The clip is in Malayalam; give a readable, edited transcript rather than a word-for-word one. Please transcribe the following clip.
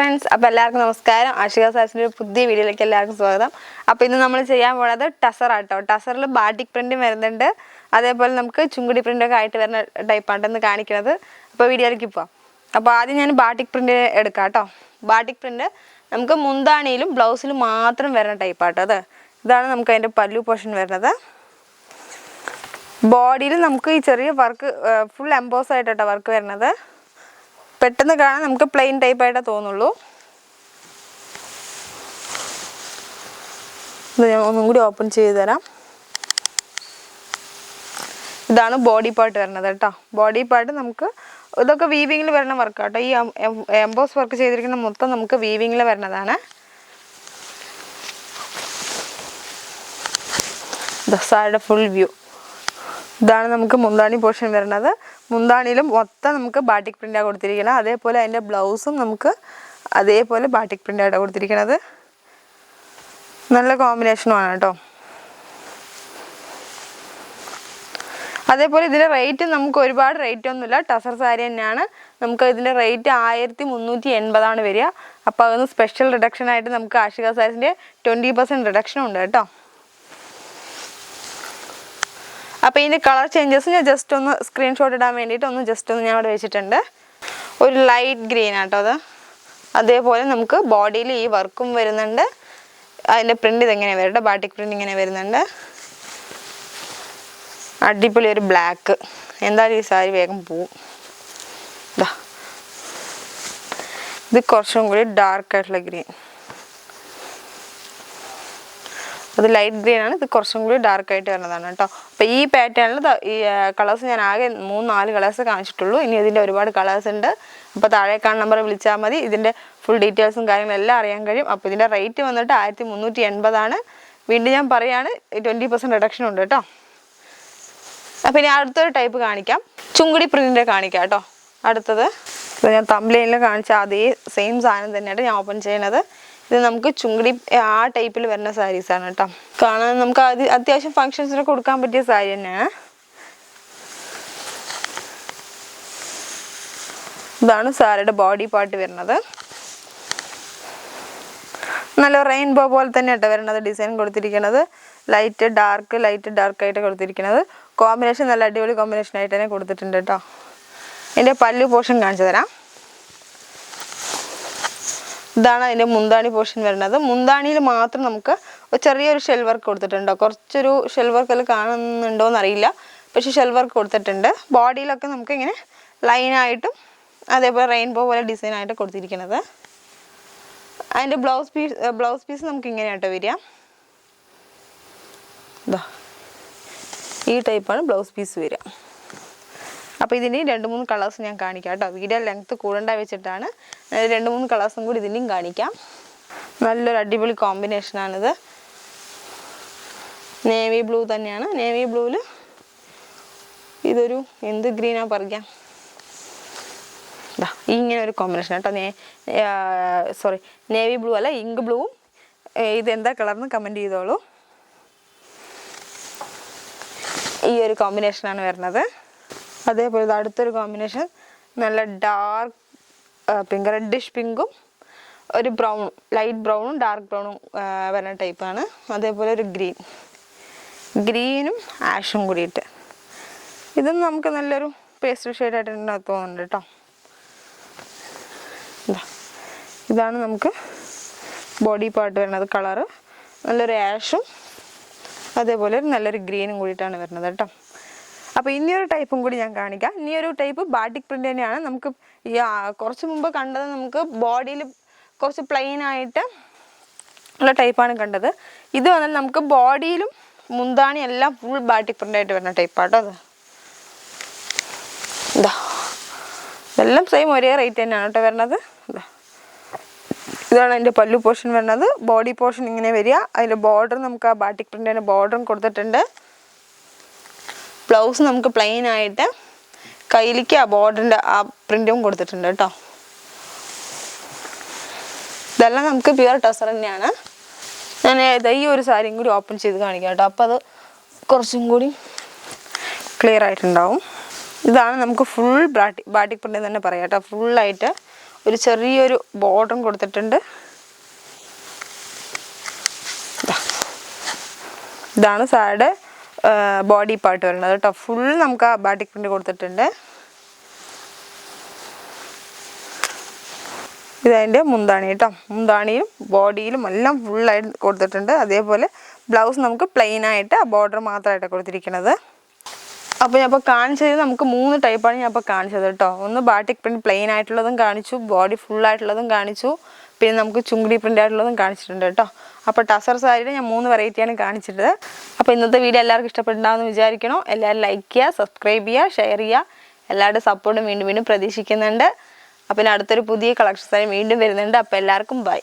ഫ്രണ്ട്സ്, അപ്പോൾ എല്ലാവർക്കും നമസ്കാരം. ആഷിക സാസിൻ്റെ ഒരു പുതിയ വീഡിയോയിലേക്ക് എല്ലാവർക്കും സ്വാഗതം. അപ്പോൾ ഇന്ന് നമ്മൾ ചെയ്യാൻ പോകുന്നത് ടസറാട്ടോ. ടസറിൽ ബാട്ടിക് പ്രിൻറ്റും വരുന്നുണ്ട്, അതേപോലെ നമുക്ക് ചുങ്കുടി പ്രിൻ്റൊക്കെ ആയിട്ട് വരുന്ന ടൈപ്പായിട്ടെന്ന് കാണിക്കുന്നത്. അപ്പോൾ വീഡിയോയിലേക്ക് പോവാം. അപ്പോൾ ആദ്യം ഞാൻ ബാട്ടിക് പ്രിൻ്റ് എടുക്കാം കേട്ടോ. ബാട്ടിക് പ്രിൻ്റ് നമുക്ക് മുന്താണിയിലും ബ്ലൗസിലും മാത്രം വരുന്ന ടൈപ്പാട്ടോ. ഇതാണ് നമുക്ക് അതിൻ്റെ പല്ലു പോർഷൻ വരുന്നത്. ബോഡിയിൽ നമുക്ക് ഈ ചെറിയ വർക്ക് ഫുൾ എംബോസ് ആയിട്ടോ വർക്ക് വരുന്നത്. പെട്ടെന്ന് കാണാൻ നമുക്ക് പ്ലെയിൻ ടൈപ്പായിട്ടേ തോന്നുള്ളൂ. ഇത് ഞാൻ ഒന്നും കൂടി ഓപ്പൺ ചെയ്ത് തരാം. ഇതാണ് ബോഡി പാർട്ട് വരുന്നത് കേട്ടോ. ബോഡി പാർട്ട് നമുക്ക് ഇതൊക്കെ വീവിങ്ങിൽ വരുന്ന വർക്കാട്ടോ. ഈ എംബോസ് വർക്ക് ചെയ്തിരിക്കുന്ന മൊത്തം നമുക്ക് വീവിങ്ങിൽ വരുന്നതാണ്. ദസായുടെ ഫുൾ വ്യൂ. ഇതാണ് നമുക്ക് മുന്താണി പോർഷൻ വരുന്നത്. മുന്താണിയിലും മൊത്തം നമുക്ക് ബാട്ടിക് പ്രിൻ്റാണ് കൊടുത്തിരിക്കുന്നത്. അതേപോലെ അതിൻ്റെ ബ്ലൗസും നമുക്ക് അതേപോലെ ബാട്ടിക് പ്രിൻ്റാണ് കൊടുത്തിരിക്കുന്നത്. നല്ല കോമ്പിനേഷനുമാണ് കേട്ടോ. അതേപോലെ ഇതിൻ്റെ റേറ്റ് നമുക്ക് ഒരുപാട് റേറ്റ് ഒന്നുമില്ല. ടസർ സാരി തന്നെയാണ്. നമുക്ക് ഇതിൻ്റെ റേറ്റ് 1380 വരിക. അപ്പോൾ അതൊന്ന് സ്പെഷ്യൽ റിഡക്ഷനായിട്ട് നമുക്ക് ആഷിക സാരീസിൻ്റെ 20% റിഡക്ഷനും ഉണ്ട് കേട്ടോ. അപ്പോൾ ഇതിൻ്റെ കളർ ചേഞ്ചസ് ഞാൻ ജസ്റ്റ് ഒന്ന് സ്ക്രീൻഷോട്ട് ഇടാൻ വേണ്ടിയിട്ട് ജസ്റ്റ് ഒന്ന് ഞാൻ അവിടെ വെച്ചിട്ടുണ്ട്. ഒരു ലൈറ്റ് ഗ്രീൻ ആട്ടോ അത്. അതേപോലെ നമുക്ക് ബോഡിയിൽ ഈ വർക്കും വരുന്നുണ്ട്. അതിൻ്റെ പ്രിൻ്റ് ഇതെങ്ങനെ വരട്ടെ, ബാട്ടിക് പ്രിൻ്റ് ഇങ്ങനെ വരുന്നുണ്ട്. അടിപൊളി ഒരു ബ്ലാക്ക്. എന്തായാലും ഈ സാരി വേഗം പോവും. ഇത് കുറച്ചും കൂടി ഡാർക്കായിട്ടുള്ള ഗ്രീൻ. അത് ലൈറ്റ് ഗ്രീൻ ആണ്. ഇത് കുറച്ചും കൂടി ഡാർക്കായിട്ട് വരുന്നതാണ് കേട്ടോ. അപ്പോൾ ഈ പാറ്റേണിൽ ഈ കളേഴ്സ് ഞാൻ ആകെ 3-4 കളേഴ്സ് കാണിച്ചിട്ടുള്ളൂ. ഇനി ഇതിൻ്റെ ഒരുപാട് കളേഴ്സ് ഉണ്ട്. അപ്പോൾ താഴെ കാണുന്ന നമ്പർ വിളിച്ചാൽ മതി. ഇതിൻ്റെ ഫുൾ ഡീറ്റെയിൽസും കാര്യങ്ങളും എല്ലാം അറിയാൻ കഴിയും. അപ്പോൾ ഇതിൻ്റെ റേറ്റ് വന്നിട്ട് 1380 ആണ്. വീണ്ടും ഞാൻ പറയുകയാണ്, 20% റിഡക്ഷൻ ഉണ്ട് കേട്ടോ. അപ്പോൾ ഇനി അടുത്തൊരു ടൈപ്പ് കാണിക്കാം. ചുങ്കുടി പ്രിൻ്റിൻ്റെ കാണിക്കാം കേട്ടോ. അടുത്തത് ഞാൻ തംബ്നെയിലിൽ കാണിച്ച അതേ സെയിം സാധനം തന്നെയാണ് ഞാൻ ഓപ്പൺ ചെയ്യണത്. ഇത് നമുക്ക് ചുങ്കുടി ആ ടൈപ്പിൽ വരുന്ന സാരീസാണ് കേട്ടോ. കാണാൻ നമുക്ക് അത്യാവശ്യം ഫങ്ഷൻസിന് കൊടുക്കാൻ പറ്റിയ സാരി തന്നെയാണ്. ഇതാണ് സാരിയുടെ ബോഡി പാർട്ട് വരുന്നത്. നല്ല റെയിൻബോ പോലെ തന്നെ കേട്ടോ വരുന്നത്. ഡിസൈൻ കൊടുത്തിരിക്കുന്നത് ലൈറ്റ് ഡാർക്ക് ആയിട്ട് കൊടുത്തിരിക്കുന്നത്. കോമ്പിനേഷൻ നല്ല അടിപൊളി കോമ്പിനേഷൻ ആയിട്ട് തന്നെ കൊടുത്തിട്ടുണ്ട് കേട്ടോ. ഇതിൻ്റെ പല്ലു പോർഷൻ കാണിച്ചു തരാം. ഇതാണ് അതിൻ്റെ മുന്താണി പോർഷൻ വരുന്നത്. മുന്താണിയിൽ മാത്രം നമുക്ക് ചെറിയൊരു ഷെൽ വർക്ക് കൊടുത്തിട്ടുണ്ടോ. കുറച്ചൊരു ഷെൽ വർക്കിൽ കാണുന്നുണ്ടോ എന്നറിയില്ല, പക്ഷെ ഷെൽ വർക്ക് കൊടുത്തിട്ടുണ്ട്. ബോഡിയിലൊക്കെ നമുക്ക് ഇങ്ങനെ ലൈനായിട്ടും അതേപോലെ റെയിൻബോ പോലെ ഡിസൈനായിട്ട് കൊടുത്തിരിക്കുന്നത്. അതിൻ്റെ ബ്ലൗസ് പീസ് നമുക്ക് ഇങ്ങനെയാട്ടോ വരിക. ഈ ടൈപ്പാണ് ബ്ലൗസ് പീസ് വരിക. അപ്പോൾ ഇതിന് 2-3 കളേഴ്സ് ഞാൻ കാണിക്കാം കേട്ടോ. വീഡിയോ ലെങ്ത്ത് കൂടേണ്ട വെച്ചിട്ടാണ്. 2-3 കളേഴ്സും കൂടി ഇതിൻ്റെയും കാണിക്കാം. നല്ലൊരു അടിപൊളി കോമ്പിനേഷനാണിത്. നേവി ബ്ലൂ തന്നെയാണ്. നേവി ബ്ലൂവിൽ ഇതൊരു എന്ത് ഗ്രീനാണ് പറയാം. ഇങ്ങനെ ഒരു കോമ്പിനേഷൻ കേട്ടോ. നേവി ബ്ലൂ അല്ല, ഇങ്ക് ബ്ലൂവും. ഇതെന്താ കളർന്ന് കമൻറ്റ് ചെയ്തോളൂ. ഈ ഒരു കോമ്പിനേഷനാണ് വരുന്നത്. അതേപോലെ അടുത്തൊരു കോമ്പിനേഷൻ നല്ല ഡാർക്ക് പിങ്ക്, റെഡിഷ് പിങ്കും ഒരു ബ്രൗണും, ലൈറ്റ് ബ്രൗണും ഡാർക്ക് ബ്രൗണും വരുന്ന ടൈപ്പാണ്. അതേപോലെ ഒരു ഗ്രീനും ആഷും കൂടിയിട്ട്. ഇതും നമുക്ക് നല്ലൊരു പേസ്റ്റൽ ഷെയ്ഡായിട്ട് തോന്നുന്നുണ്ട് കേട്ടോ. ഇതാണ് നമുക്ക് ബോഡി പാർട്ട് വരുന്നത്. കളറ് നല്ലൊരു ആഷും അതേപോലെ നല്ലൊരു ഗ്രീനും കൂടിയിട്ടാണ് വരുന്നത് കേട്ടോ. അപ്പോൾ ഇനിയൊരു ടൈപ്പും കൂടി ഞാൻ കാണിക്കാം. ഇനിയൊരു ടൈപ്പ് ബാട്ടിക് പ്രിൻ്റ് തന്നെയാണ്. നമുക്ക് ഈ കുറച്ച് മുമ്പ് കണ്ടത് നമുക്ക് ബോഡിയിൽ കുറച്ച് പ്ലെയിൻ ആയിട്ട് ഉള്ള ടൈപ്പാണ് കണ്ടത്. ഇത് വന്നാൽ നമുക്ക് ബോഡിയിലും മുന്താണി എല്ലാം ഫുൾ ബാട്ടിക് പ്രിൻ്റായിട്ട് വരുന്ന ടൈപ്പാട്ടോ. ഇതെല്ലാം സെയിം ഒരേ റേറ്റ് തന്നെയാണ് കേട്ടോ വരുന്നത്. ഇതാണ് എൻ്റെ പല്ലു പോർഷൻ വരുന്നത്. ബോഡി പോർഷൻ ഇങ്ങനെ വരിക. അതിൻ്റെ ബോർഡർ നമുക്ക് ആ ബാട്ടിക് പ്രിൻ്റിൻ്റെ ബോർഡറും കൊടുത്തിട്ടുണ്ട്. ബ്ലൗസ് നമുക്ക് പ്ലെയിൻ ആയിട്ട് കയ്യിലേക്ക് ആ ബോർഡറിൻ്റെ ആ പ്രിൻറ്റും കൊടുത്തിട്ടുണ്ട് കേട്ടോ. ഇതെല്ലാം നമുക്ക് പ്യുവർ ടസർ തന്നെയാണ്. ഞാൻ ഈ ഒരു സാരിയും കൂടി ഓപ്പൺ ചെയ്ത് കാണിക്കാം കേട്ടോ. അപ്പോൾ അത് കുറച്ചും കൂടി ക്ലിയർ ആയിട്ടുണ്ടാവും. ഇതാണ് നമുക്ക് ഫുൾ ബാട്ടിക് പ്രിൻ്റ് തന്നെ പറയാം കേട്ടോ. ഫുള്ളായിട്ട് ഒരു ചെറിയൊരു ബോർഡറും കൊടുത്തിട്ടുണ്ട്. ഇതാണ് സാരിയുടെ ബോഡി പാർട്ട് വരുന്നത് കേട്ടോ. ഫുൾ നമുക്ക് ആ ബാറ്റിക് പ്രിന്റ് കൊടുത്തിട്ടുണ്ട്. ഇതതിൻ്റെ മുന്താണി കേട്ടോ. മുന്താണിയും ബോഡിയിലും എല്ലാം ഫുള്ളായിട്ട് കൊടുത്തിട്ടുണ്ട്. അതേപോലെ ബ്ലൗസ് നമുക്ക് പ്ലെയിൻ ആയിട്ട് ആ ബോർഡർ മാത്രമായിട്ട് കൊടുത്തിരിക്കുന്നത്. അപ്പോൾ ഞാൻ ഇപ്പോൾ കാണിച്ചത് നമുക്ക് 3 ടൈപ്പാണ് ഞാൻ ഇപ്പോൾ കാണിച്ചത് കേട്ടോ. ഒന്ന് ബാറ്റിക് പ്രിന്റ് പ്ലെയിൻ ആയിട്ടുള്ളതും കാണിച്ചു, ബോഡി ഫുള്ളായിട്ടുള്ളതും കാണിച്ചു, പിന്നെ നമുക്ക് ചുങ്കടി പ്രിന്റ് ആയിട്ടുള്ളതും കാണിച്ചിട്ടുണ്ട് കേട്ടോ. അപ്പോൾ ടസർ സാരിയുടെ ഞാൻ 3 വെറൈറ്റിയാണ് കാണിച്ചിട്ടത്. അപ്പോൾ ഇന്നത്തെ വീഡിയോ എല്ലാവർക്കും ഇഷ്ടപ്പെട്ടുണ്ടാകുമെന്ന് വിചാരിക്കണം. എല്ലാവരും ലൈക്ക് ചെയ്യുക, സബ്സ്ക്രൈബ് ചെയ്യുക, ഷെയർ ചെയ്യുക. എല്ലാവരുടെ സപ്പോർട്ടും വീണ്ടും പ്രതീക്ഷിക്കുന്നുണ്ട്. അപ്പോൾ അടുത്തൊരു പുതിയ കളക്ഷൻസായി വീണ്ടും വരുന്നുണ്ട്. അപ്പോൾ എല്ലാവർക്കും ബൈ.